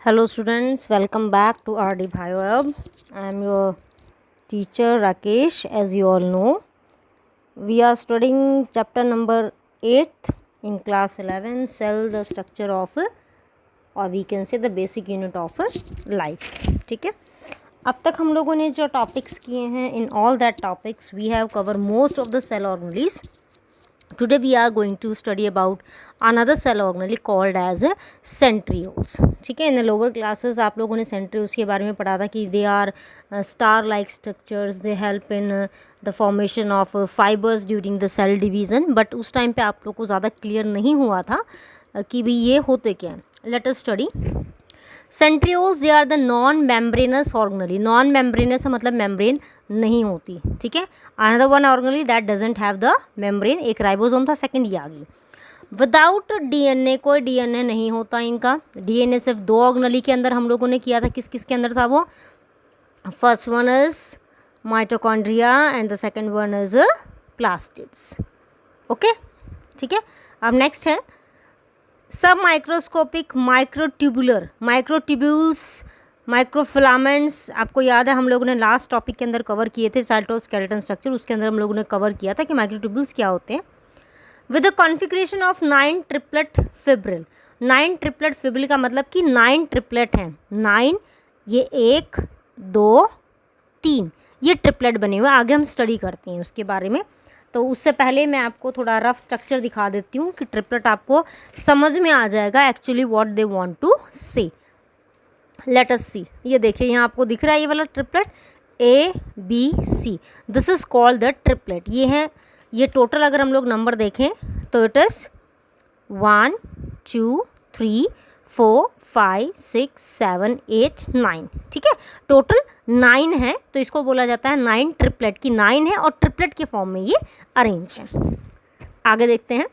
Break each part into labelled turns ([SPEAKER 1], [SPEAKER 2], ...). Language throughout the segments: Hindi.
[SPEAKER 1] Hello students, welcome back to RD Biolab. I am your teacher Rakesh. As you all know, we are studying chapter number 8 in class 11, cell the structure of or we can say the basic unit of life. ठीक है, अब तक हम लोगों ने जो टॉपिक्स किए हैं, in all that topics we have covered most of the cell organelles. Today we are going to study about another cell organelle called as centrioles. ठीक है, इन लोअर क्लासेस आप लोगों ने centrioles के बारे में पढ़ा था कि they are star like structures, they help in the formation of fibers during the cell division. but उस टाइम पे आप लोग को ज़्यादा क्लियर नहीं हुआ था कि भाई ये होते क्या हैं. Let us study. Centrioles they are the non membranous organelle. Non membranous मतलब मेम्ब्रेन नहीं होती. ठीक है, another one organelle that doesn't have the membrane. एक राइबोसोम था, सेकंड ये आ गई. विदाउट डीएनए, कोई डीएनए नहीं होता इनका. डीएनए सिर्फ दो ऑर्गेनेली के अंदर हम लोगों ने किया था. किस किस के अंदर था वो? First one is mitochondria and the second one is plastids. Okay, ठीक है. अब नेक्स्ट है सब माइक्रोस्कोपिक माइक्रोट्यूबुलर. Microtubules, microfilaments. आपको याद है हम लोगों ने लास्ट टॉपिक के अंदर कवर किए थे साइटोस्केलेटन स्ट्रक्चर. उसके अंदर हम लोगों ने कवर किया था कि माइक्रोट्यूब्यूल्स क्या होते हैं. With the configuration of 9 triplet fibril. 9 triplet fibril का मतलब कि 9 ट्रिपलेट हैं. 9 ये 1 2 3 ये ट्रिपलेट बने हुए. आगे हम स्टडी करते हैं उसके बारे में. तो उससे पहले मैं आपको थोड़ा रफ स्ट्रक्चर दिखा देती हूँ कि ट्रिपलेट आपको समझ में आ जाएगा actually what they want to say. Let us see. ये देखिए यहाँ आपको दिख रहा है ये वाला triplet ABC. This is called the triplet. ये है, ये टोटल अगर हम लोग नंबर देखें तो इट इज़ 1 2 3 4 5 6 7 8 9. ठीक है, टोटल 9 है. तो इसको बोला जाता है 9 ट्रिपलेट की. 9 है और ट्रिपलेट के फॉर्म में ये अरेंज है. आगे देखते हैं.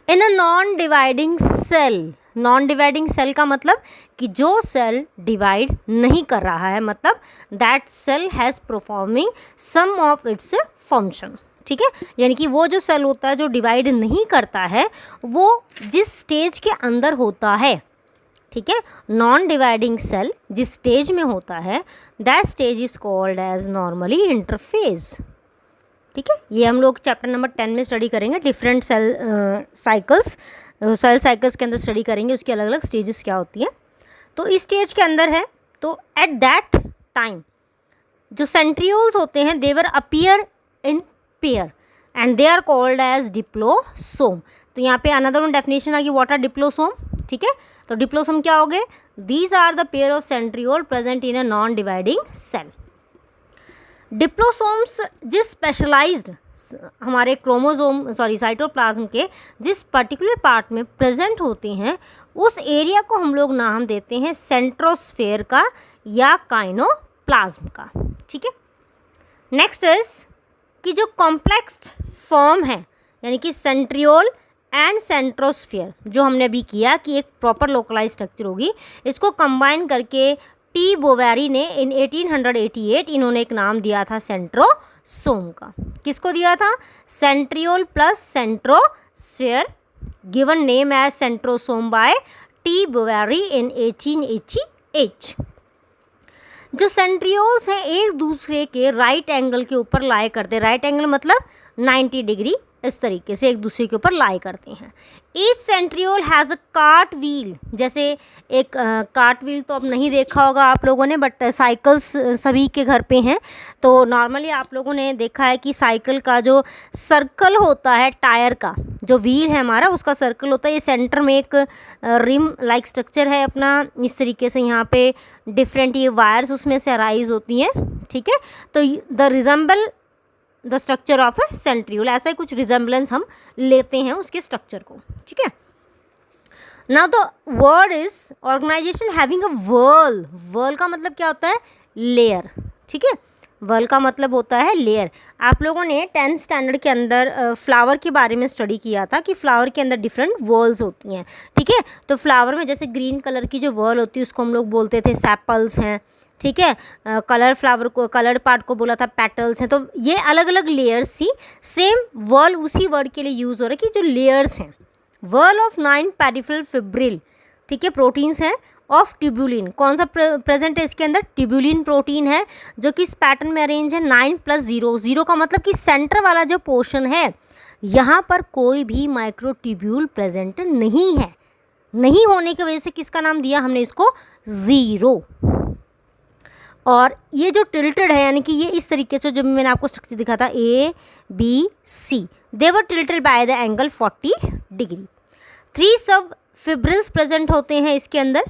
[SPEAKER 1] In a non dividing cell. Non dividing cell का मतलब कि जो सेल डिवाइड नहीं कर रहा है, मतलब that cell has performing some of its function. ठीक है, यानी कि वो जो सेल होता है जो डिवाइड नहीं करता है वो जिस स्टेज के अंदर होता है. ठीक है, नॉन डिवाइडिंग सेल जिस स्टेज में होता है that stage is called as normally interphase. ठीक है, ये हम लोग चैप्टर नंबर 10 में स्टडी करेंगे. Different cell cycles, cell cycles के अंदर स्टडी करेंगे उसकी अलग अलग स्टेजेस क्या होती हैं. तो इस स्टेज के अंदर है तो एट दैट टाइम जो सेंट्रियोल्स होते हैं they were appear in pair and they are called as diplosome. तो यहाँ पे अनदर वन डेफिनेशन आ गई व्हाट आर डिप्लोसोम. ठीक है, तो डिप्लोसोम क्या हो गए? These are the pair of centriole present in a non dividing cell. Diplosomes जिस स्पेशलाइज्ड हमारे क्रोमोसोम साइटोप्लाज्म के जिस पर्टिकुलर पार्ट में प्रेजेंट होते हैं उस एरिया को हम लोग नाम देते हैं सेंट्रोस्फेयर का या काइनोप्लाज्म का. ठीक है, नेक्स्ट इज कि जो कॉम्प्लेक्स फॉर्म है यानी कि सेंट्रियोल एंड सेंट्रोस्फेयर जो हमने अभी किया कि एक प्रॉपर लोकलाइज स्ट्रक्चर होगी, इसको कंबाइन करके टी बोवेरी ने इन 1888 इन्होंने एक नाम दिया था सेंट्रोसोम का. किसको दिया था? Centriole plus centrosphere, given name as centrosome by T Boveri in 1888. जो सेंट्रियोल्स हैं एक दूसरे के राइट एंगल के ऊपर लाई करते हैं. राइट एंगल मतलब 90 डिग्री इस तरीके से एक दूसरे के ऊपर लाई करते हैं. Each centriole has a cart wheel. जैसे एक कार्ट व्हील तो अब नहीं देखा होगा आप लोगों ने, बट साइकिल्स सभी के घर पे हैं. तो नॉर्मली आप लोगों ने देखा है कि साइकिल का जो सर्कल होता है, टायर का जो व्हील है हमारा उसका सर्कल होता है. ये सेंटर में एक रिम लाइक स्ट्रक्चर है अपना. इस तरीके से यहाँ पे डिफरेंट ये वायर्स उसमें से अराइज होती हैं. ठीक है, तो the resemble the structure of A centriole. ऐसा ही कुछ रिजेंबलेंस हम लेते हैं उसके स्ट्रक्चर को. ठीक है, now the word is organisation having a whorl. Whorl का मतलब क्या होता है? लेयर. ठीक है, वर्ल का मतलब होता है लेयर. आप लोगों ने 10th स्टैंडर्ड के अंदर फ्लावर के बारे में स्टडी किया था कि फ्लावर के अंदर डिफरेंट वर्ल्स होती हैं. ठीक है, तो फ्लावर में जैसे ग्रीन कलर की जो वर्ल होती है उसको हम लोग बोलते थे सेपल्स हैं. ठीक है, कलर फ्लावर को, कलर पार्ट को बोला था पेटल्स हैं. तो ये अलग अलग लेयर्स थी. सेम वर्ल उसी वर्ड के लिए यूज़ हो रहा है कि जो लेयर्स हैं. वर्ल ऑफ 9 पेरिफेरल फिब्रिल ठीक है, प्रोटीन्स हैं ऑफ ट्यूबुलिन। कौन सा प्रेजेंट है इसके अंदर? ट्यूबुलिन प्रोटीन है, जो कि इस पैटर्न में अरेंज है 9+0। 0 का मतलब कि सेंटर वाला जो पोर्शन है यहाँ पर कोई भी माइक्रोट्यूब्यूल प्रेजेंट नहीं है। नहीं होने की वजह से किसका नाम दिया हमने इसको? 0। और ये जो टिल्टेड है, यानी कि ये इस तरीके से, जो मैंने आपको स्ट्रक्चर दिखा था ABC, they were tilted by the angle 40 degree. 3 सब फिब्रिल्स प्रेजेंट होते हैं इसके अंदर,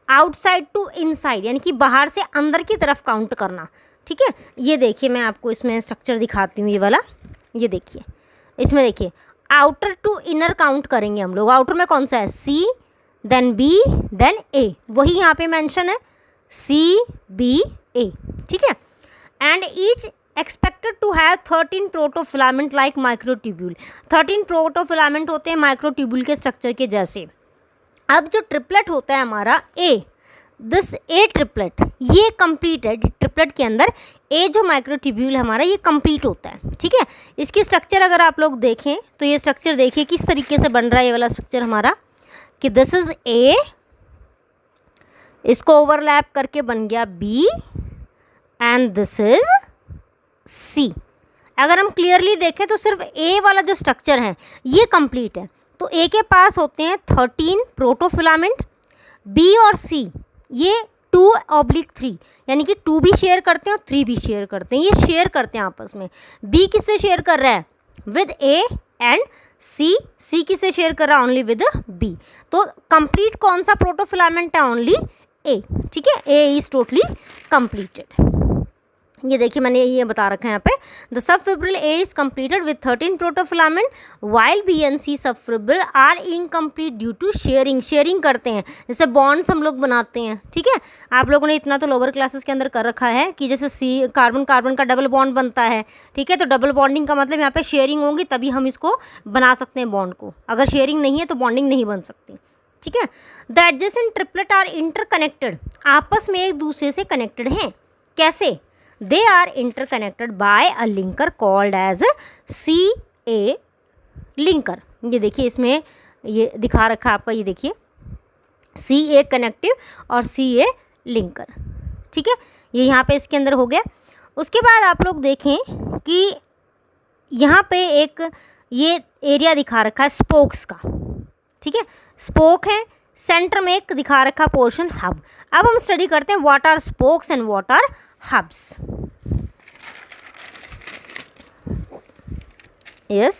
[SPEAKER 1] आउटसाइड टू इनसाइड, यानी कि बाहर से अंदर की तरफ काउंट करना। ठीक है, ये देखिए मैं आपको इसमें स्ट्रक्चर दिखाती हूँ, ये वाला, ये देखिए इसमें देखिए आउटर टू इनर काउंट करेंगे हम लोग। आउटर में कौन सा है? C, then B, then A, वही यहाँ पे मेंशन है CBA। ठीक है, and each expected to have 13 protofilament like microtubule. 13 protofilament होते हैं माइक्रोट्यूब्यूल के स्ट्रक्चर के जैसे। अब जो ट्रिपलेट होता है हमारा दिस A ट्रिपलेट, ये कंप्लीट है। ट्रिपलेट के अंदर A जो माइक्रोट्यूब्यूल हमारा, ये कंप्लीट होता है। ठीक है, इसकी स्ट्रक्चर अगर आप लोग देखें तो ये स्ट्रक्चर देखिए किस तरीके से बन रहा है। ये वाला स्ट्रक्चर हमारा कि दिस इज A, इसको ओवरलैप करके बन गया B, and this is C। अगर हम क्लियरली देखें तो सिर्फ A वाला जो स्ट्रक्चर है ये कंप्लीट है। तो A के पास होते हैं 13 प्रोटोफिलामेंट, B और C ये 2/3, यानी कि 2 भी शेयर करते हैं और 3 भी शेयर करते हैं। ये शेयर करते हैं आपस में। B किससे शेयर कर रहा है? विद A, एंड C किससे शेयर कर रहा है? Only with B। तो कंप्लीट कौन सा प्रोटोफिलामेंट है? Only A। ठीक है, A इज टोटली कंप्लीटेड। ये देखिए मैंने ये बता रखा है यहाँ पे, the subfibril A is completed with 13 protofilament, while B and C subfibril are incomplete due to sharing. Sharing करते हैं, जैसे बॉन्ड्स हम लोग बनाते हैं। ठीक है, आप लोगों ने इतना तो लोअर क्लासेस के अंदर कर रखा है कि जैसे C कार्बन कार्बन का डबल बॉन्ड बनता है। ठीक है, तो डबल बॉन्डिंग का मतलब यहाँ पे शेयरिंग होगी, तभी हम इसको बना सकते हैं बॉन्ड को। अगर शेयरिंग नहीं है तो बॉन्डिंग नहीं बन सकती। ठीक है, the adjacent triplet are interconnected, आपस में एक दूसरे से कनेक्टेड हैं। कैसे? They are interconnected by a linker called as CA linker। ये देखिए इसमें ये दिखा रखा है आपका, ये देखिए CA कनेक्टिव और CA लिंकर। ठीक है, ये यहाँ पे इसके अंदर हो गया। उसके बाद आप लोग देखें कि यहाँ पे एक ये एरिया दिखा रखा है स्पोक्स का। ठीक है, स्पोक है, सेंटर में एक दिखा रखा पोर्शन हब। अब हम स्टडी करते हैं what are spokes and what are hubs। yes,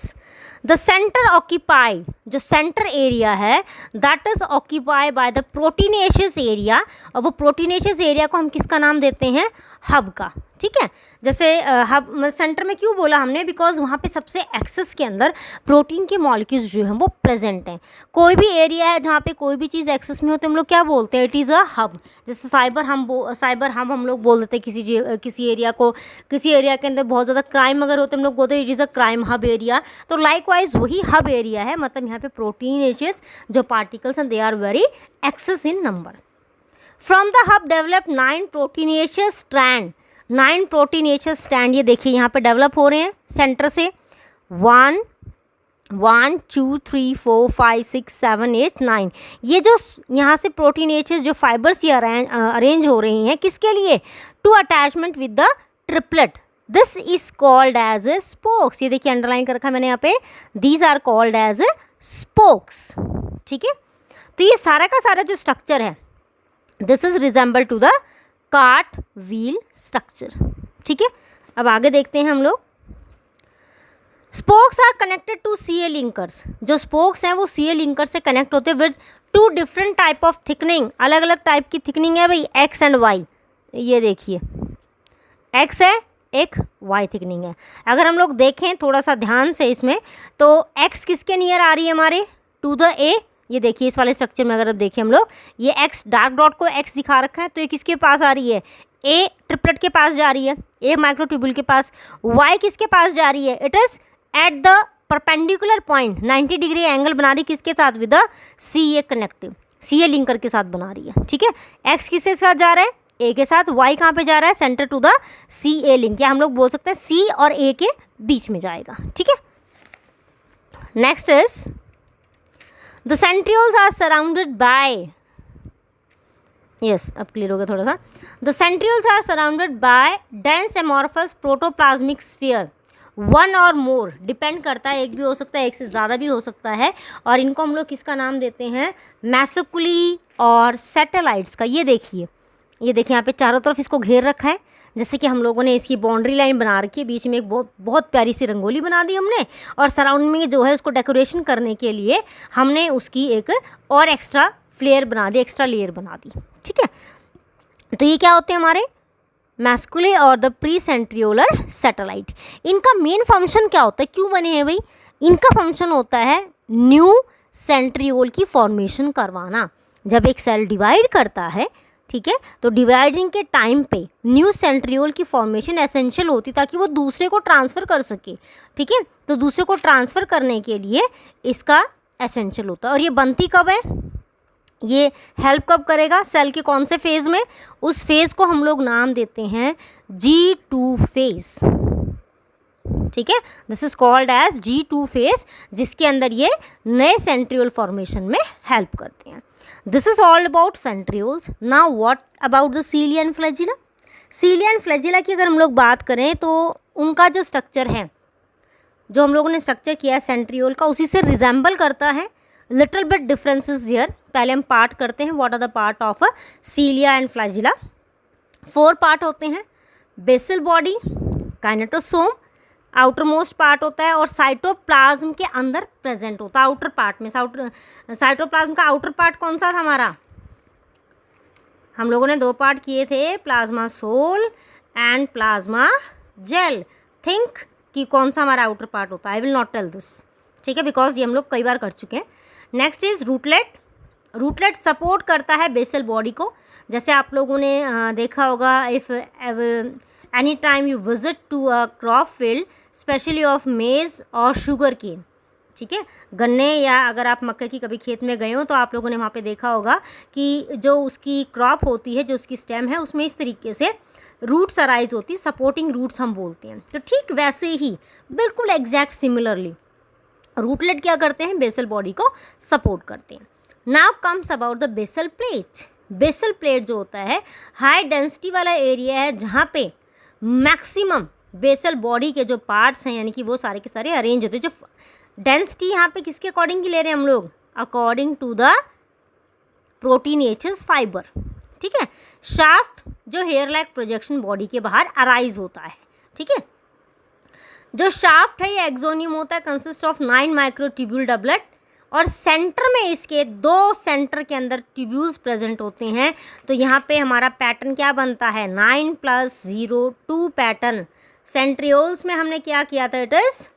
[SPEAKER 1] the center occupied, जो सेंटर एरिया है that is occupied by the proteinaceous area, और वो proteinaceous एरिया को हम किसका नाम देते हैं? हब का। ठीक है, जैसे हब सेंटर में क्यों बोला हमने? बिकॉज वहाँ पे सबसे एक्सेस के अंदर प्रोटीन के मॉलिक्यूल्स जो हैं वो प्रेजेंट हैं। कोई भी एरिया है जहाँ पे कोई भी चीज़ एक्सेस में हो तो हम लोग क्या बोलते हैं? It is a hub. जैसे साइबर हब हम लोग बोल देते हैं किसी एरिया को। किसी एरिया के अंदर बहुत ज़्यादा क्राइम अगर होते हम लोग बोलते हैं it is a crime hub area. तो लाइकवाइज वही हब एरिया है, मतलब यहाँ पे प्रोटीनेशियस जो पार्टिकल्स हैं they are very excess in number. From the hub develop 9 proteinaceous strand. 9 proteinaceous strand ये देखिए यहाँ पे डेवलप हो रहे हैं सेंटर से। 1 2 3 4 5 6 7 8 9, ये जो यहाँ से प्रोटीनेशियस जो फाइबर्स ये अरेंज हो रही हैं किसके लिए? To attachment with the triplet. This is called as a spokes. ये देखिए अंडरलाइन कर रखा है मैंने यहाँ पे, these are called as a spokes. ठीक है, तो ये सारा का सारा जो स्ट्रक्चर है this is resemble to the cart wheel structure. ठीक है, अब आगे देखते हैं हम लोग। Spokes are connected to CA linkers. जो स्पोक्स हैं वो CA लिंकर से कनेक्ट होते हैं with 2 different type of thickening. अलग अलग टाइप की थिकनिंग है भाई, X एंड Y। ये देखिए X है, एक Y थिकनिंग है। अगर हम लोग देखें थोड़ा सा ध्यान से इसमें तो X किसके नियर आ रही है हमारे? To the A। ये देखिए इस वाले स्ट्रक्चर में अगर अब देखें हम लोग, ये X डार्क डॉट को X दिखा रखा है, तो ये किसके पास आ रही है? A ट्रिपलेट के पास जा रही है, A माइक्रोट्यूब्यूल के पास। Y किसके पास जा रही है? It is at the perpendicular point 90 degree angle बना रही किसके साथ? With the CA connective, CA linker के साथ बना रही है। ठीक है, X किसके साथ जा रहा है? A के साथ। Y कहाँ पे जा रहा है? Center to the CA link, या हम लोग बोल सकते हैं C और A के बीच में जाएगा। ठीक है, next is the centrioles are surrounded by, yes अब क्लियर हो गया थोड़ा सा, the centrioles are surrounded by dense amorphous protoplasmic sphere, one or more, depend करता है, एक भी हो सकता है, एक से ज़्यादा भी हो सकता है, और इनको हम लोग किसका नाम देते हैं, मैसोकुली और सैटेलाइट्स का। ये देखिए यहाँ पे चारों तरफ इसको घेर रखा है, जैसे कि हम लोगों ने इसकी बाउंड्री लाइन बना रखी है, बीच में एक बहुत प्यारी सी रंगोली बना दी हमने, और सराउंडिंग में जो है उसको डेकोरेशन करने के लिए हमने उसकी एक और एक्स्ट्रा फ्लेयर बना दी, एक्स्ट्रा लेयर बना दी, ठीक है। तो ये क्या होते हैं हमारे मैस्कुले और द प्री सेंट्रियोलर सैटेलाइट। इनका मेन फंक्शन क्या होता है, क्यों बने हैं भाई, इनका फंक्शन होता है न्यू सेंट्रियोल की फॉर्मेशन करवाना। जब एक सेल डिवाइड करता है, ठीक है, तो डिवाइडिंग के टाइम पे न्यू सेंट्रियोल की फॉर्मेशन एसेंशियल होती ताकि वो दूसरे को ट्रांसफ़र कर सके, ठीक है। तो दूसरे को ट्रांसफ़र करने के लिए इसका एसेंशियल होता है। और ये बनती कब है, ये हेल्प कब करेगा सेल के कौन से फेज़ में, उस फेज़ को हम लोग नाम देते हैं G2 फेज़, ठीक है। This is called as G2 phase, जिसके अंदर ये नए सेंट्रियोल फॉर्मेशन में हेल्प करते हैं। This is all about centrioles. Now what about the सीलिया and flagella. सीलिया and flagella की अगर हम लोग बात करें तो उनका जो स्ट्रक्चर है, जो हम लोगों ने स्ट्रक्चर किया है सेंट्रियोल का, उसी से रिजेंबल करता है, लिटिल बिट डिफरेंसेस हियर। पहले हम पार्ट करते हैं, what are the part of cilia and flagella. 4 part होते हैं, basal body, kinetosome, outer most part होता है, और साइटोप्लाज्म के अंदर प्रेजेंट होता है आउटर पार्ट में। साइटोप्लाज्म का आउटर पार्ट कौन सा था हमारा, हम लोगों ने 2 पार्ट किए थे, plasma sol and plasma gel. Think कि कौन सा हमारा आउटर पार्ट होता है, I will not tell this, ठीक है, बिकॉज ये हम लोग कई बार कर चुके हैं। Next is rootlet. Rootlet support करता है बेसल बॉडी को, जैसे आप लोगों ने देखा होगा, if any time you visit to a crop field specially of maize or sugar cane, ठीक है, गन्ने या अगर आप मक्के की कभी खेत में गए हो तो आप लोगों ने वहाँ पे देखा होगा कि जो उसकी क्रॉप होती है, जो उसकी स्टेम है, उसमें इस तरीके से रूट्स अराइज होती है, सपोर्टिंग रूट्स हम बोलते हैं। तो ठीक वैसे ही बिल्कुल एग्जैक्ट सिमिलरली रूटलेट क्या करते हैं, बेसल बॉडी को सपोर्ट करते हैं। Now comes about the basal plate. Basal plate जो होता है हाई डेंसिटी वाला एरिया है, जहाँ पे मैक्सिमम बेसल बॉडी के जो पार्ट्स हैं, यानी कि वो सारे के सारे अरेंज होते हैं। जो डेंसिटी यहाँ पे किसके अकॉर्डिंग की ले रहे हैं हम लोग, according to the proteinaceous fibre, ठीक है। शाफ्ट जो हेयर लाइक प्रोजेक्शन बॉडी के बाहर अराइज होता है, ठीक है। जो शाफ्ट है ये एक्सोनियम होता है, कंसिस्ट ऑफ 9 माइक्रोट्यूब्यूल डबलेट, और सेंटर में इसके 2 सेंटर के अंदर ट्यूब्यूल्स प्रेजेंट होते हैं। तो यहाँ पे हमारा पैटर्न क्या बनता है, 9 + 0 2 पैटर्न। सेंट्रियोल्स में हमने क्या किया था, इट इज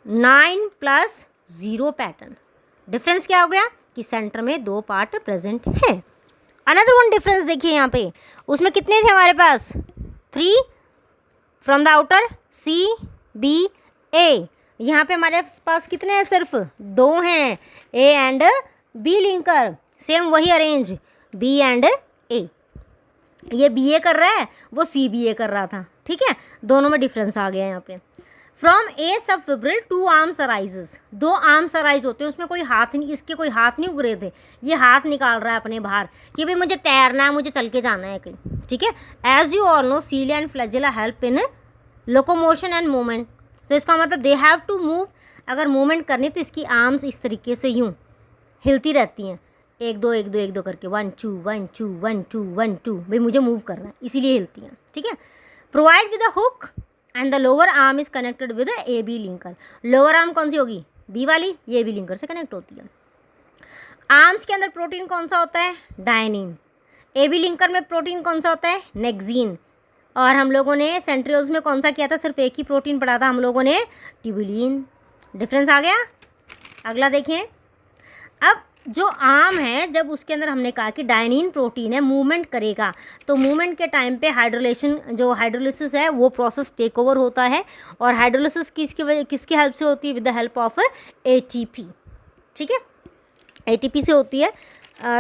[SPEAKER 1] 9 + 0 पैटर्न। डिफरेंस क्या हो गया कि सेंटर में 2 पार्ट प्रेजेंट हैं। अनदर वन डिफरेंस देखिए यहाँ पे, उसमें कितने थे हमारे पास, 3 फ्रॉम द आउटर CBA। यहाँ पे हमारे पास कितने हैं, सिर्फ 2 हैं, A and B linker, same वही अरेंज B एंड A। ये BA कर रहा है, वो CBA कर रहा था, ठीक है, दोनों में डिफरेंस आ गया यहाँ पे। फ्रॉम A सब fibril 2 arms arises, 2 arms arise होते हैं, उसमें कोई हाथ नहीं, इसके कोई हाथ नहीं उगरे थे, ये हाथ निकाल रहा है अपने बाहर कि भाई मुझे तैरना है, मुझे चल के जाना है कहीं, ठीक है। As you all know cilia and flagella help in locomotion and movement. तो इसका मतलब दे हैव टू मूव, अगर मूवमेंट करनी तो इसकी आर्म्स इस तरीके से यूँ हिलती रहती हैं, 1 2 1 2 1 2 करके, 1 2 1 2 1 2 1 2, भाई मुझे मूव करना है, इसीलिए हिलती हैं, ठीक है। Provide with a hook and the lower arm is connected with AB linker. Lower arm कौन सी होगी, B वाली, ये AB लिंकर से कनेक्ट होती है। आर्म्स के अंदर प्रोटीन कौन सा होता है, डायनिन। AB लिंकर में प्रोटीन कौन सा होता है, नेक्सीन। और हम लोगों ने सेंट्रियोल्स में कौन सा किया था, सिर्फ एक ही प्रोटीन पढ़ा था हम लोगों ने, ट्यूबुलिन। डिफरेंस आ गया। अगला देखें, अब जो आर्म है, जब उसके अंदर हमने कहा कि डायनिन प्रोटीन है, मूवमेंट करेगा, तो मूवमेंट के टाइम पे हाइड्रोलेशन, जो हाइड्रोलिसिस है वो प्रोसेस टेक ओवर होता है। और हाइड्रोलिसिस किसकी हेल्प से होती है, with the help of ATP, ठीक है, ATP से होती है।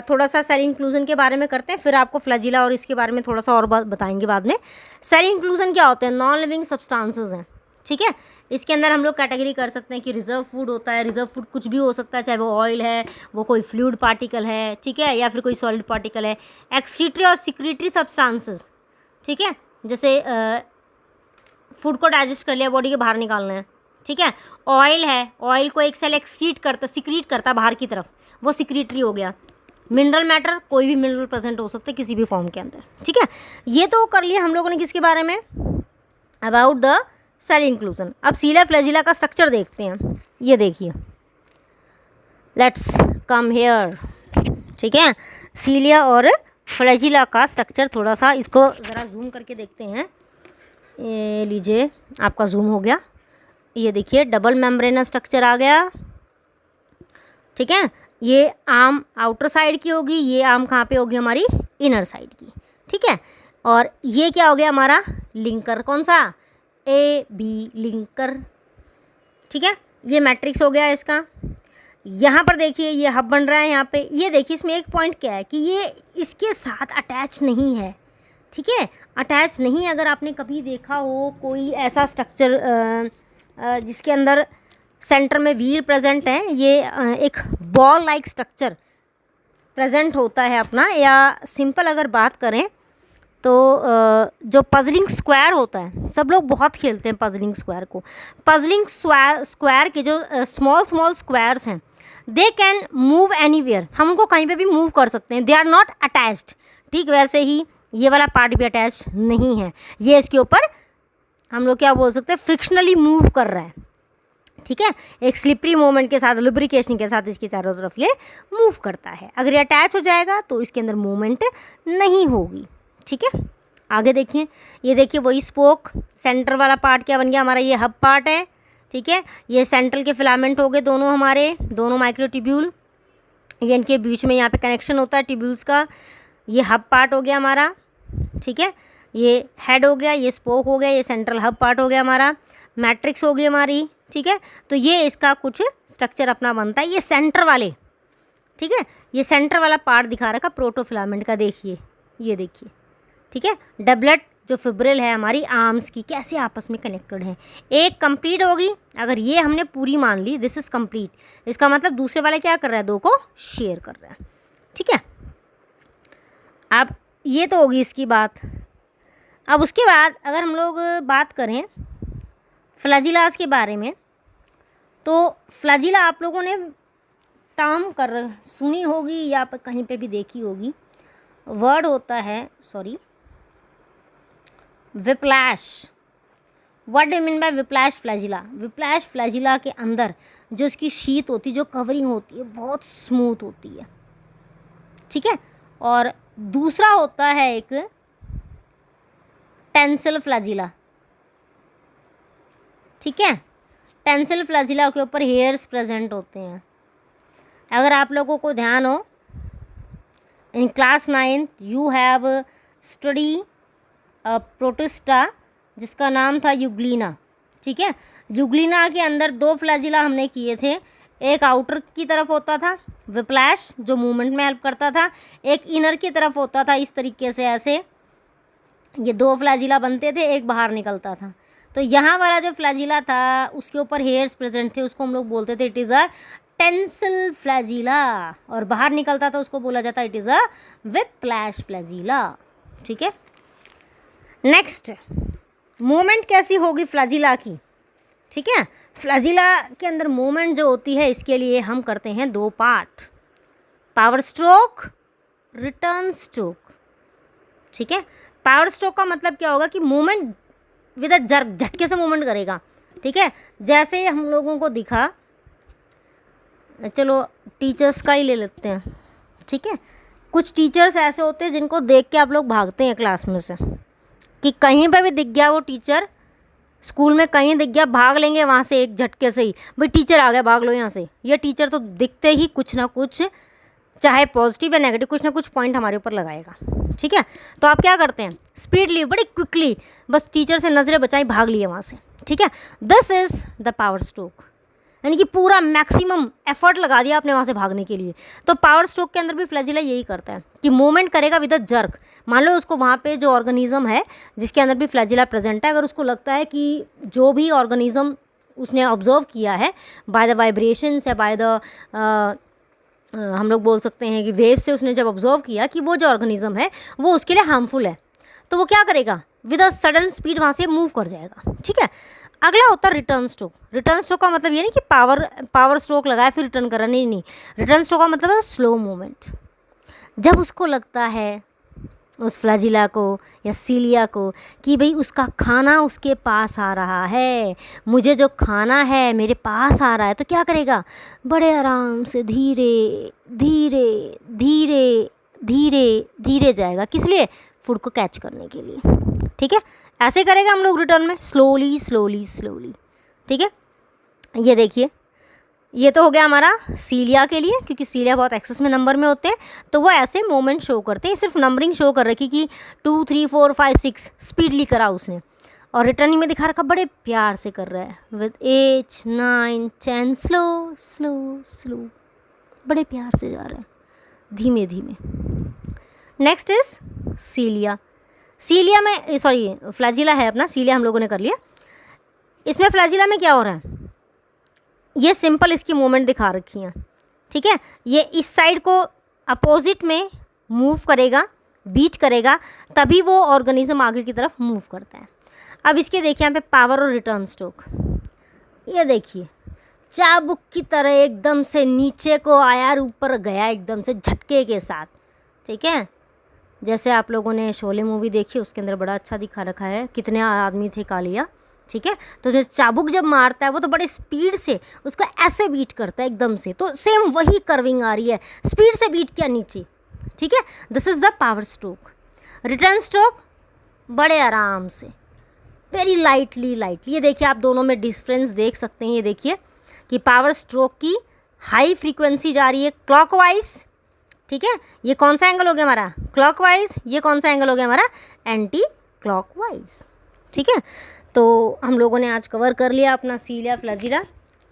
[SPEAKER 1] थोड़ा सा सेल इंक्लूजन के बारे में करते हैं, फिर आपको फ्लैजिला और इसके बारे में थोड़ा सा और बताएंगे बाद में। सेल इंक्लूजन क्या होते हैं, नॉन लिविंग सब्सटेंसेस हैं, ठीक है। इसके अंदर हम लोग कैटेगरी कर सकते हैं कि रिजर्व फूड होता है। रिजर्व फूड कुछ भी हो सकता है, चाहे वो ऑयल है, वो कोई फ्लूइड पार्टिकल है, ठीक है, या फिर कोई सॉलिड पार्टिकल है। एक्सक्रीटरी और सिक्रीटरी सब्सटेंसेस, ठीक है, जैसे फूड को डाइजेस्ट कर लिया, बॉडी के बाहर निकालना है, ठीक है। ऑयल है, ऑयल को एक सेल एक्सक्रीट करता, सिक्रीट करता बाहर की तरफ, वो सिक्रीटरी हो गया। मिनरल मैटर, कोई भी मिनरल प्रेजेंट हो सकते किसी भी फॉर्म के अंदर, ठीक है। ये तो कर लिया हम लोगों ने किसके बारे में, अबाउट द सेल इंक्लूजन। अब सीलिया फ्लैजिला का स्ट्रक्चर देखते हैं। ये देखिए, लेट्स कम हेयर, ठीक है। सीलिया और फ्लैजिला का स्ट्रक्चर थोड़ा सा इसको ज़रा जूम करके देखते हैं। ये लीजिए, आपका जूम हो गया। ये देखिए, डबल मेम्ब्रेनस स्ट्रक्चर आ गया, ठीक है। ये आर्म आउटर साइड की होगी, ये आर्म कहाँ पे होगी, हमारी इनर साइड की, ठीक है। और ये क्या हो गया हमारा लिंकर, कौन सा, ए बी लिंकर, ठीक है। ये मैट्रिक्स हो गया इसका। यहाँ पर देखिए ये हब बन रहा है यहाँ पे। ये देखिए इसमें एक पॉइंट क्या है कि ये इसके साथ अटैच नहीं है, ठीक है, अटैच नहीं। अगर आपने कभी देखा हो कोई ऐसा स्ट्रक्चर जिसके अंदर सेंटर में व्हील प्रेजेंट है, ये एक बॉल लाइक स्ट्रक्चर प्रेजेंट होता है अपना, या सिंपल अगर बात करें तो जो पजलिंग स्क्वायर होता है, सब लोग बहुत खेलते हैं पजलिंग स्क्वायर को। पजलिंग स्क्वायर के जो स्मॉल स्मॉल स्क्वायर्स हैं, दे कैन मूव एनीवेयर, हम उनको कहीं पे भी मूव कर सकते हैं, दे आर नॉट अटैच्ड। ठीक वैसे ही ये वाला पार्ट भी अटैच नहीं है, ये इसके ऊपर हम लोग क्या बोल सकते हैं, फ्रिक्शनली मूव कर रहा है, ठीक है, एक स्लिपरी मोमेंट के साथ, लुब्रिकेशन के साथ इसके चारों तरफ ये मूव करता है। अगर ये अटैच हो जाएगा तो इसके अंदर मूवमेंट नहीं होगी, ठीक है। आगे देखिए, ये देखिए वही स्पोक, सेंटर वाला पार्ट क्या बन गया हमारा, ये हब पार्ट है, ठीक है। ये सेंट्रल के फिलामेंट हो गए दोनों हमारे, दोनों माइक्रोट्यूब्यूल, ये इनके बीच में यहाँ पे कनेक्शन होता है ट्यूब्यूल्स का। ये हब पार्ट हो गया हमारा, ठीक है, ये हेड हो गया, ये स्पोक हो गया, ये सेंट्रल हब पार्ट हो गया हमारा, मैट्रिक्स होगी हमारी, ठीक है। तो ये इसका कुछ स्ट्रक्चर अपना बनता है। ये सेंटर वाले, ठीक है, ये सेंटर वाला पार्ट दिखा रखा प्रोटोफिलामेंट का, देखिए ये देखिए, ठीक है। डबलेट जो फिब्रिल है हमारी आर्म्स की, कैसे आपस में कनेक्टेड है, एक कंप्लीट होगी। अगर ये हमने पूरी मान ली, दिस इज़ कंप्लीट, इसका मतलब दूसरे वाला क्या कर रहा है, दो को शेयर कर रहा है, ठीक है। अब ये तो होगी इसकी बात। अब उसके बाद अगर हम लोग बात करें फ्लैजिलास के बारे में, तो फ्लैजिला आप लोगों ने टर्म सुनी होगी या कहीं पे भी देखी होगी, वर्ड होता है, sorry, whiplash. What do mean by whiplash flagella? Whiplash flagella के अंदर जो इसकी शीट होती है, जो कवरिंग होती है, बहुत स्मूथ होती है, ठीक है। और दूसरा होता है एक टेंसिल फ्लैजिला, ठीक है। टेंसिल फ्लैजिला के ऊपर हेयर्स प्रेजेंट होते हैं। अगर आप लोगों को ध्यान हो, in class 9 you have study protista जिसका नाम था यूग्लिना, ठीक है। यूग्लिना के अंदर दो फ्लैजिला हमने किए थे, एक आउटर की तरफ होता था विप्लैश जो मूवमेंट में हेल्प करता था, एक इनर की तरफ होता था, इस तरीके से ऐसे ये दो फ्लैजिला बनते थे, एक बाहर निकलता था। तो यहाँ वाला जो फ्लैजिला था उसके ऊपर हेयर्स प्रेजेंट थे, उसको हम लोग बोलते थे it is a tensile flagella, और बाहर निकलता था उसको बोला जाता it is a whiplash flagella, ठीक है। नेक्स्ट, मूवमेंट कैसी होगी फ्लैजिला की, ठीक है। फ्लैजिला के अंदर मूवमेंट जो होती है, इसके लिए हम करते हैं दो part, power stroke, return stroke, ठीक है। पावर स्ट्रोक का मतलब क्या होगा कि मूवमेंट विद अ जर्क, झटके से मूवमेंट करेगा, ठीक है। जैसे हम लोगों को दिखा, चलो टीचर्स का ही ले लेते हैं, ठीक है। कुछ टीचर्स ऐसे होते हैं जिनको देख के आप लोग भागते हैं क्लास में से, कि कहीं पे भी दिख गया वो टीचर, स्कूल में कहीं दिख गया, भाग लेंगे वहाँ से एक झटके से ही, भाई टीचर आ गया भाग लो यहाँ से। ये टीचर तो दिखते ही कुछ ना कुछ, चाहे पॉजिटिव या नेगेटिव, कुछ ना कुछ पॉइंट हमारे ऊपर लगाएगा, ठीक है। तो आप क्या करते हैं, स्पीडली, बड़ी क्विकली, बस टीचर से नज़रें बचाई, भाग लिए वहाँ से, ठीक है। This is the power stroke, यानी कि पूरा मैक्सिमम एफर्ट लगा दिया आपने वहाँ से भागने के लिए। तो पावर स्ट्रोक के अंदर भी फ्लैजिला यही करता है कि मूवमेंट करेगा विद अ जर्क। मान लो उसको वहाँ पे जो ऑर्गेनिज्म है जिसके अंदर भी फ्लैजिला प्रेजेंट है, अगर उसको लगता है कि जो भी ऑर्गेनिज्म उसने ऑब्जर्व किया है बाय द वाइब्रेशंस या बाय द हम लोग बोल सकते हैं कि वेव से उसने जब ऑब्जर्व किया कि वो जो ऑर्गेनिज्म है वो उसके लिए हार्मफुल है, तो वो क्या करेगा, विद अ सडन स्पीड वहाँ से मूव कर जाएगा। ठीक है, अगला होता है रिटर्न स्ट्रोक। रिटर्न स्ट्रोक का मतलब ये नहीं कि पावर स्ट्रोक लगाया फिर रिटर्न करा, नहीं। रिटर्न स्ट्रोक का मतलब है स्लो मूवमेंट। जब उसको लगता है, उस फ्लैजिला को या सीलिया को, कि भाई उसका खाना उसके पास आ रहा है, मुझे जो खाना है मेरे पास आ रहा है, तो क्या करेगा, बड़े आराम से धीरे धीरे धीरे धीरे धीरे जाएगा। किस लिए, फूड को कैच करने के लिए। ठीक है, ऐसे करेगा हम लोग रिटर्न में, स्लोली स्लोली स्लोली। ठीक है, ये देखिए, ये तो हो गया हमारा सीलिया के लिए, क्योंकि सीलिया बहुत एक्सेस में नंबर में होते हैं, तो वो ऐसे मोमेंट शो करते हैं, सिर्फ नंबरिंग शो कर रखी कि 2 3 4 5 6 स्पीडली करा उसने, और रिटर्निंग में दिखा रखा बड़े प्यार से कर रहा है, विद 8 9 10 स्लो स्लो स्लो, बड़े प्यार से जा रहा है, धीमे धीमे। Next is सीलिया। सीलिया में फ्लैजिला है अपना, सीलिया हम लोगों ने कर लिया। इसमें फ्लैजिला में क्या हो रहा है, ये सिंपल इसकी मूवमेंट दिखा रखी हैं। ठीक है, ये इस साइड को अपोजिट में मूव करेगा, बीट करेगा, तभी वो ऑर्गेनिज्म आगे की तरफ मूव करता है। अब इसके देखिए यहाँ पे पावर और रिटर्न स्ट्रोक, ये देखिए चाबुक की तरह एकदम से नीचे को आया और ऊपर गया एकदम से झटके के साथ। ठीक है, जैसे आप लोगों ने शोले मूवी देखी, उसके अंदर बड़ा अच्छा दिखा रखा है, कितने आदमी थे कालिया। ठीक है, तो जो चाबुक जब मारता है वो तो बड़े स्पीड से उसको ऐसे बीट करता है एकदम से, तो सेम वही कर्विंग आ रही है, स्पीड से बीट किया नीचे। ठीक है, this is the power stroke. Return stroke बड़े आराम से, वेरी लाइटली लाइटली। ये देखिए, आप दोनों में डिफरेंस देख सकते हैं। ये देखिए कि पावर स्ट्रोक की हाई फ्रीक्वेंसी जा रही है क्लॉकवाइज। ठीक है, ये कौन सा एंगल हो गया हमारा, क्लॉकवाइज। ये कौन सा एंगल हो गया हमारा, एंटी क्लॉकवाइज। ठीक है, तो हम लोगों ने आज कवर कर लिया अपना cilia flagella.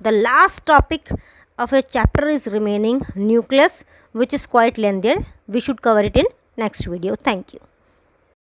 [SPEAKER 1] The last topic of a chapter is remaining, nucleus, which is quite lengthier. We should cover it in next video. Thank you.